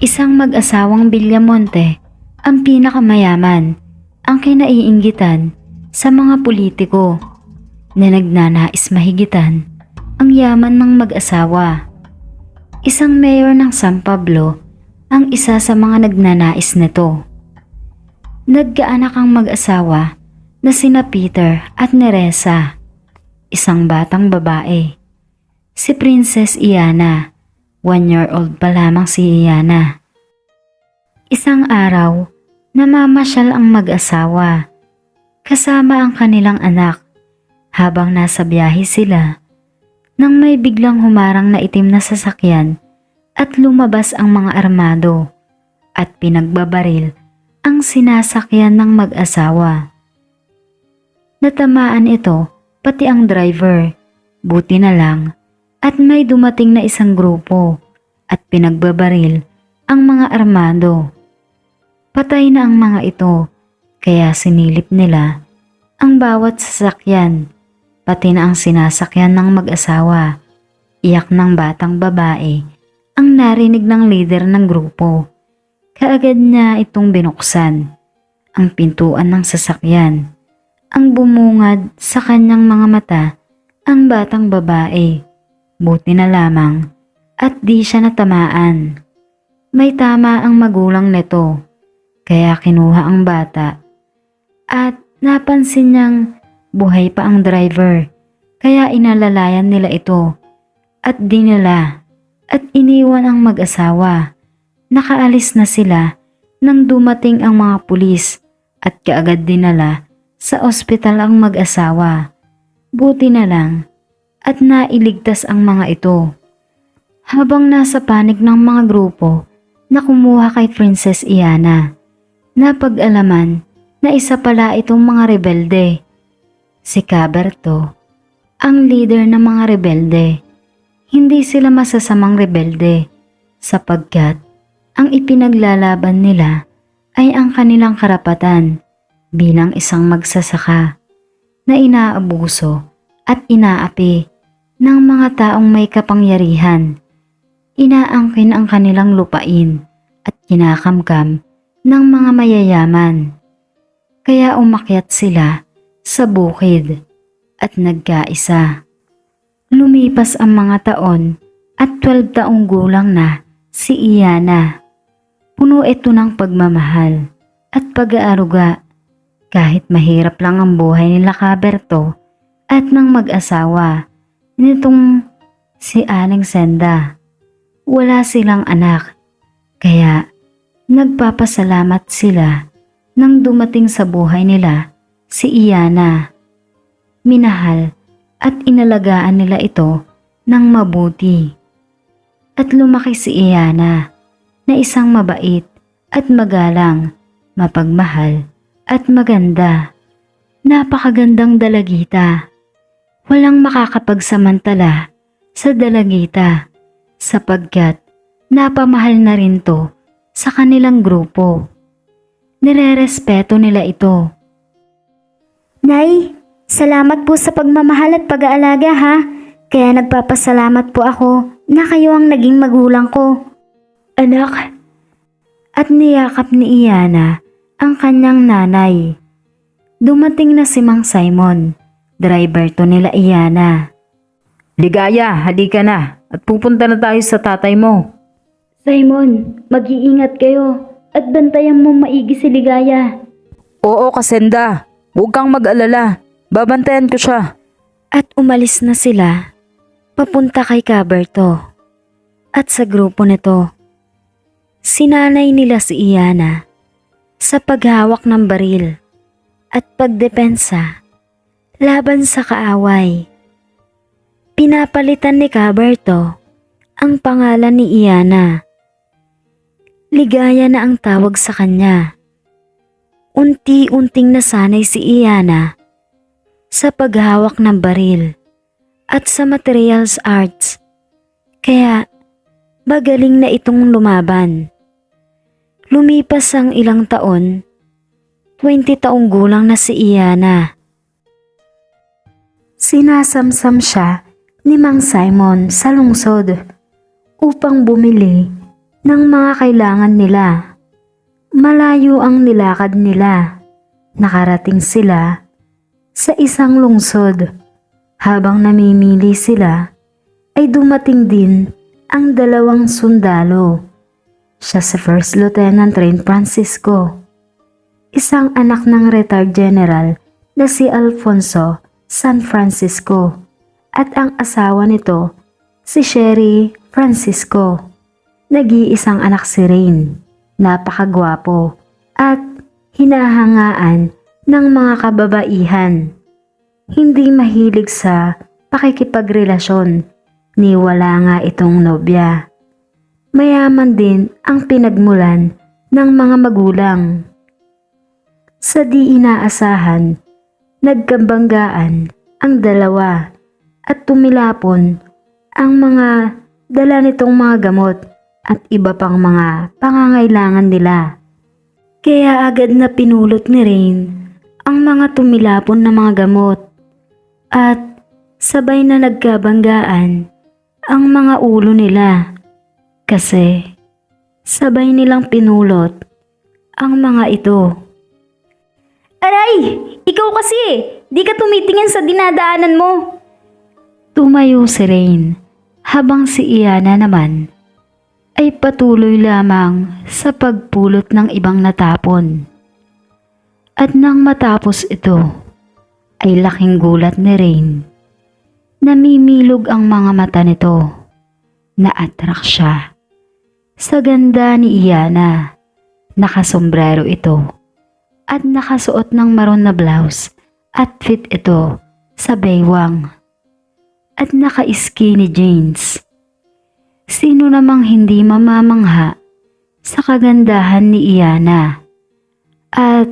Isang mag-asawang Villamonte ang pinakamayaman, ang kinaiinggitan sa mga politiko na nagnanais mahigitan ang yaman ng mag-asawa. Isang mayor ng San Pablo ang isa sa mga nagnanais nito. Nagkaanak ang mag-asawa na sina Peter at Neresa, isang batang babae. Si Princess Iana, 1-year-old pa lamang si Iana. Isang araw, namamasyal ang mag-asawa kasama ang kanilang anak habang nasa biyahe sila nang may biglang humarang na itim na sasakyan at lumabas ang mga armado at pinagbabaril ang sinasakyan ng mag-asawa. Natamaan ito pati ang driver, buti na lang at may dumating na isang grupo at pinagbabaril ang mga armado. Patay na ang mga ito kaya sinilip nila ang bawat sasakyan, pati na ang sinasakyan ng mag-asawa. Iyak ng batang babae ang narinig ng leader ng grupo. Kaagad niya itong binuksan ang pintuan ng sasakyan. Ang bumungad sa kanyang mga mata ang batang babae. Buti na lamang at di siya natamaan. May tama ang magulang nito kaya kinuha ang bata at napansin niyang buhay pa ang driver kaya inalalayan nila ito at dinala at iniwan ang mag-asawa. Nakaalis na sila nang dumating ang mga pulis at kaagad dinala sa ospital ang mag-asawa. Buti na lang at nailigtas ang mga ito. Habang nasa panig ng mga grupo na kumuha kay Princess Iana, napag-alaman na isa pala itong mga rebelde. Si Caberto, ang leader ng mga rebelde. Hindi sila masasamang rebelde sapagkat ang ipinaglalaban nila ay ang kanilang karapatan bilang isang magsasaka na inaabuso at inaapi ng mga taong may kapangyarihan. Inaangkin ang kanilang lupain at kinakamkam ng mga mayayaman. Kaya umakyat sila sa bukid at nagkaisa. Lumipas ang mga taon at 12 taong gulang na si Iana. Puno ito ng pagmamahal at pag-aaruga kahit mahirap lang ang buhay nila Caberto at ng mag-asawa nitong si Aling Senda. Wala silang anak kaya nagpapasalamat sila nang dumating sa buhay nila si Iana. Minahal at inalagaan nila ito ng mabuti. At lumaki si Iana na isang mabait at magalang, mapagmahal at maganda. Napakagandang dalagita. Walang makakapagsamantala sa dalagita sapagkat napamahal na rin to sa kanilang grupo. Nirerespeto nila ito. Nay, salamat po sa pagmamahal at pag-aalaga ha. Kaya nagpapasalamat po ako na kayo ang naging magulang ko. Anak, at niyakap ni Iana ang kanyang nanay. Dumating na si Mang Simon, driver to nila Iana. Ligaya, halika na at pupunta na tayo sa tatay mo. Simon, mag-iingat kayo at bantayan mo maigi si Ligaya. Oo, Kasenda. Huwag kang mag-alala. Babantayan ko siya. At umalis na sila papunta kay Caberto. At sa grupo nito, sinanay nila si Iana sa paghawak ng baril at pagdepensa laban sa kaaway. Pinapalitan ni Caberto ang pangalan ni Iana. Ligaya na ang tawag sa kanya. Unti-unting nasanay si Iana sa paghawak ng baril at sa materials arts, kaya magaling na itong lumaban. Lumipas ang ilang taon, 20 taong gulang na si Iana. Sinasamsam siya ni Mang Simon sa lungsod upang bumili ng mga kailangan nila. Malayo ang nilakad nila. Nakarating sila sa isang lungsod. Habang namimili sila, ay dumating din ang dalawang sundalo. Siya si First Lieutenant Rain Francisco, isang anak ng retired general na si Alfonso San Francisco, at ang asawa nito si Sherry Francisco. Nag-iisang anak si Rain, napakagwapo at hinahangaan ng mga kababaihan. Hindi mahilig sa pakikipagrelasyon, ni wala nga itong nobya. Mayaman din ang pinagmulan ng mga magulang. Sa di inaasahan, nagkabanggaan ang dalawa at tumilapon ang mga dala nitong mga gamot at iba pang mga pangangailangan nila. Kaya agad na pinulot ni Rain ang mga tumilapon na mga gamot at sabay na nagkabanggaan ang mga ulo nila kasi sabay nilang pinulot ang mga ito. Aray! Ikaw kasi! Di ka tumitingin sa dinadaanan mo! Tumayo si Rain habang si Iana naman ay patuloy lamang sa pagpulot ng ibang natapon. At nang matapos ito, ay laking gulat ni Rain. Namimilog ang mga mata nito. Na-attract siya sa ganda ni Iana. Nakasombrero ito at nakasuot ng maroon na blouse at fit ito sa baywang at naka-skinny jeans. Sino namang hindi mamamangha sa kagandahan ni Iana at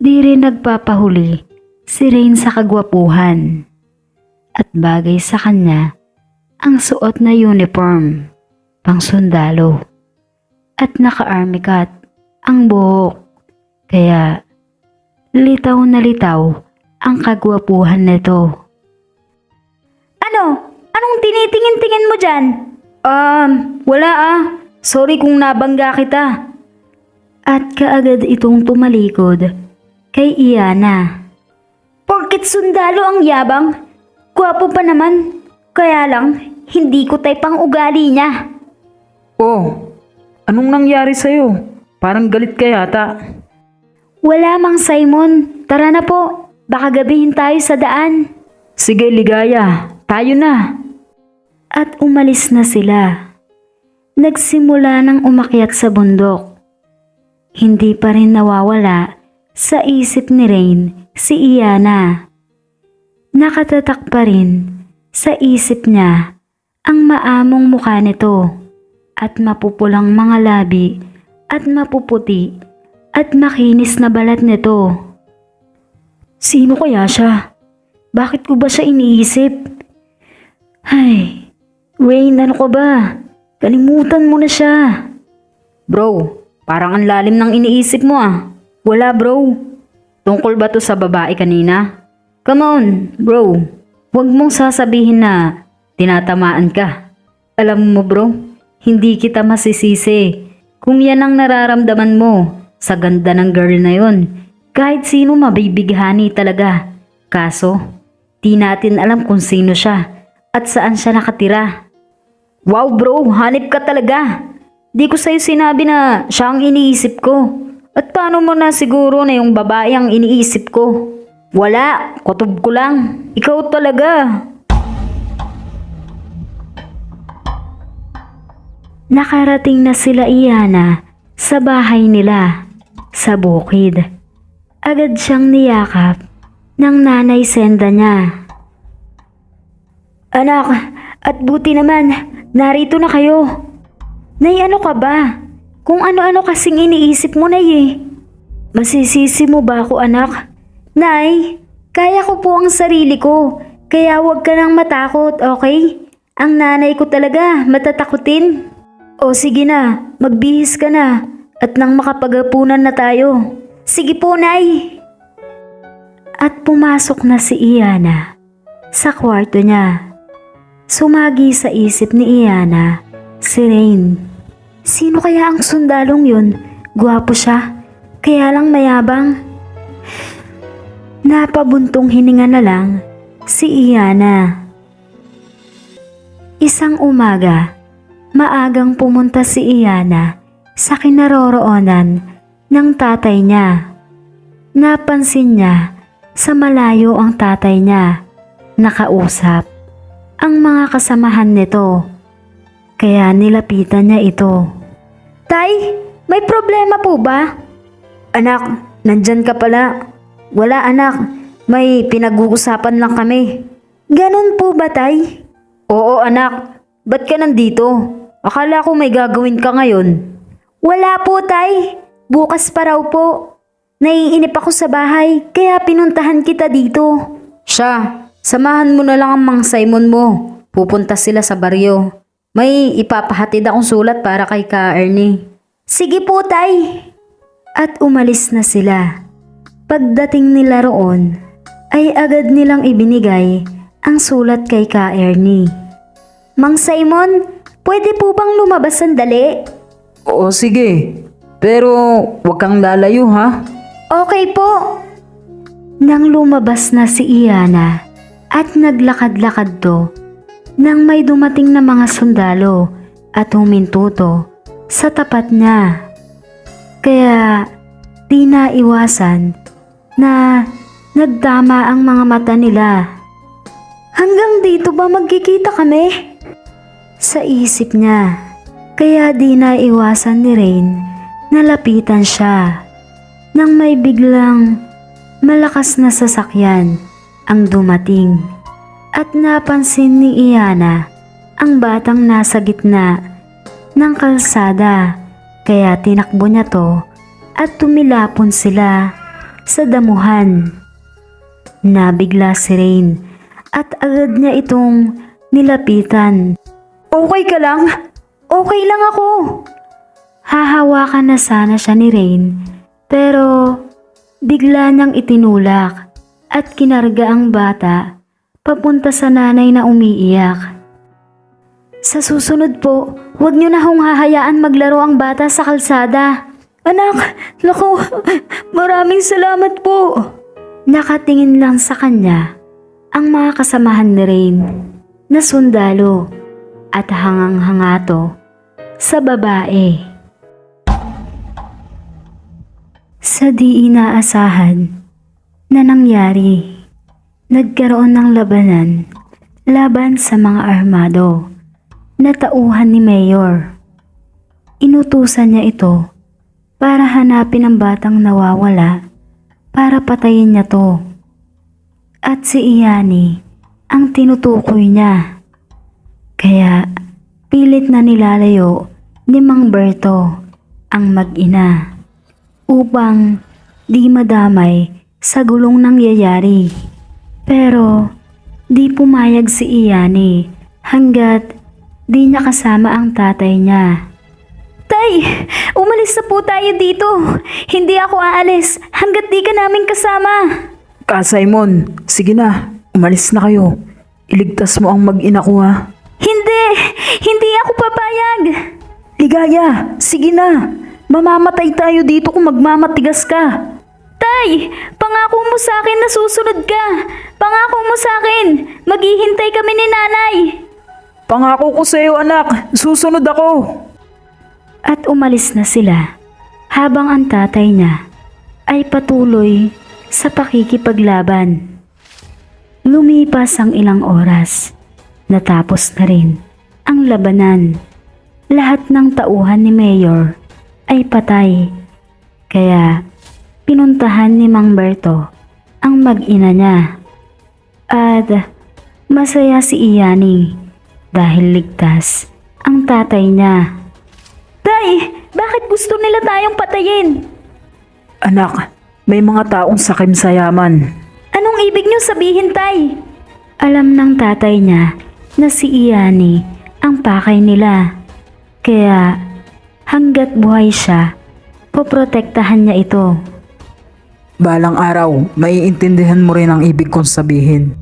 di rin nagpapahuli si Rain sa kagwapuhan. At bagay sa kanya ang suot na uniform, pang sundalo, at naka-army cut ang buhok. Kaya litaw na litaw ang kagwapuhan nito. Ano? Anong tinitingin-tingin mo dyan? Wala Sorry kung nabangga kita. At kaagad itong tumalikod kay Iana. Porket sundalo ang yabang, gwapo pa naman. Kaya lang, hindi ko type ang ugali niya. Oh, anong nangyari sa'yo? Parang galit ka yata. Wala, Mang Simon. Tara na po. Baka gabihin tayo sa daan. Sige, ligaya. Tayo na. At umalis na sila. Nagsimula ng umakyat sa bundok. Hindi pa rin nawawala sa isip ni Rain si Iana. Nakatatak pa rin sa isip niya ang maamong mukha nito at mapupulang mga labi at mapuputi at makinis na balat nito. Sino kaya siya? Bakit ko ba siya iniisip? Ay, Rain, ano ka ba? Kalimutan mo na siya. Bro, parang ang lalim ng iniisip mo Wala bro. Tungkol ba to sa babae kanina? Come on, bro. Huwag mong sasabihin na tinatamaan ka. Alam mo bro, hindi kita masisisi kung yan ang nararamdaman mo sa ganda ng girl na yon. Kahit sino mabibighani talaga. Kaso, di natin alam kung sino siya at saan siya nakatira. Wow bro, hanip ka talaga. Di ko sa'yo sinabi na siya ang iniisip ko. At paano mo na siguro na yung babae ang iniisip ko? Wala, kutob ko lang. Ikaw talaga. Nakarating na sila Iana sa bahay nila sa bukid. Agad siyang niyakap ng nanay Senda niya. Anak, at buti naman, narito na kayo. Nay, ano ka ba? Kung ano-ano kasing iniisip mo, Nay eh. Masisisi mo ba ako, anak? Nay, kaya ko po ang sarili ko. Kaya huwag ka nang matakot, okay? Ang nanay ko talaga, matatakutin. O sige na, magbihis ka na at nang makapaghapunan na tayo. Sige po, Nay. At pumasok na si Iana sa kwarto niya. Sumagi sa isip ni Iana si Rain. Sino kaya ang sundalong yun? Gwapo siya, kaya lang mayabang. Napabuntong hininga na lang si Iana. Isang umaga, maagang pumunta si Iana sa kinaroroonan ng tatay niya. Napansin niya sa malayo ang tatay niya, nakausap ang mga kasamahan nito. Kaya nilapitan niya ito. Tay, may problema po ba? Anak, nandyan ka pala. Wala anak, may pinag-uusapan lang kami. Ganon po ba, tay? Oo anak, ba't ka nandito? Akala ko may gagawin ka ngayon. Wala po, tay. Bukas pa raw po. Naiinip ako sa bahay, kaya pinuntahan kita dito. Siya, samahan mo na lang ang Mang Simon mo. Pupunta sila sa baryo. May ipapahatid akong sulat para kay Ka Ernie. Sige po, tay. At umalis na sila. Pagdating nila roon, ay agad nilang ibinigay ang sulat kay Ka Ernie. Mang Simon, pwede po bang lumabas sandali? Oo, sige. Pero huwag kang lalayo ha. Okay po. Nang lumabas na si Iana at naglakad-lakad to, nang may dumating na mga sundalo at humintuto sa tapat niya. Kaya di naiwasan na nagdama ang mga mata nila. Hanggang dito ba magkikita kami? Sa isip niya, kaya di naiwasan ni Rain na lapitan siya. Nang may biglang malakas na sasakyan ang dumating at napansin ni Iana ang batang nasa gitna ng kalsada, kaya tinakbo niya to at tumilapon sila sa damuhan. Nabigla si Rain at agad niya itong nilapitan. Okay ka lang? Okay lang ako. Hahawakan na sana siya ni Rain, pero bigla niyang itinulak at kinarga ang bata papunta sa nanay na umiiyak. Sa susunod po, huwag niyo na hong hahayaan maglaro ang bata sa kalsada. Anak, naku, maraming salamat po. Nakatingin lang sa kanya ang mga kasamahan ni Rain na sundalo at hangang-hanga to sa babae. Sa di inaasahan na nangyari, nagkaroon ng laban sa mga armado na tauhan ni Mayor. Inutusan niya ito para hanapin ang batang nawawala para patayin niya to. At si Iani ang tinutukoy niya. Kaya pilit na nilalayo ni Mang Berto ang mag-ina upang di madamay sa gulong nangyayari. Pero di pumayag si Iani hanggat di niya kasama ang tatay niya. Tay, umalis na po tayo dito. Hindi ako aalis hanggat di ka namin kasama. Ka Simon, sige na. Umalis na kayo. Iligtas mo ang mag-ina ko ha. Hindi ako papayag. Ligaya, sige na. Mamamatay tayo dito kung magmamatigas ka. Tay, pangako mo sa akin na susunod ka. Pangako mo sa akin, maghihintay kami ni nanay. Pangako ko sa iyo anak, susunod ako. At umalis na sila habang ang tatay niya ay patuloy sa pakikipaglaban. Lumipas ang ilang oras. Natapos na rin ang labanan. Lahat ng tauhan ni Mayor ay patay. Kaya pinuntahan ni Mang Berto ang mag-ina niya. At masaya si Iani dahil ligtas ang tatay niya. Tay, bakit gusto nila tayong patayin? Anak, may mga taong sakim sa yaman. Anong ibig niyo sabihin, Tay? Alam ng tatay niya na si Iani ang pakay nila. Kaya hanggat buhay siya, poprotektahan niya ito. Balang araw, maiintindihan mo rin ang ibig kong sabihin.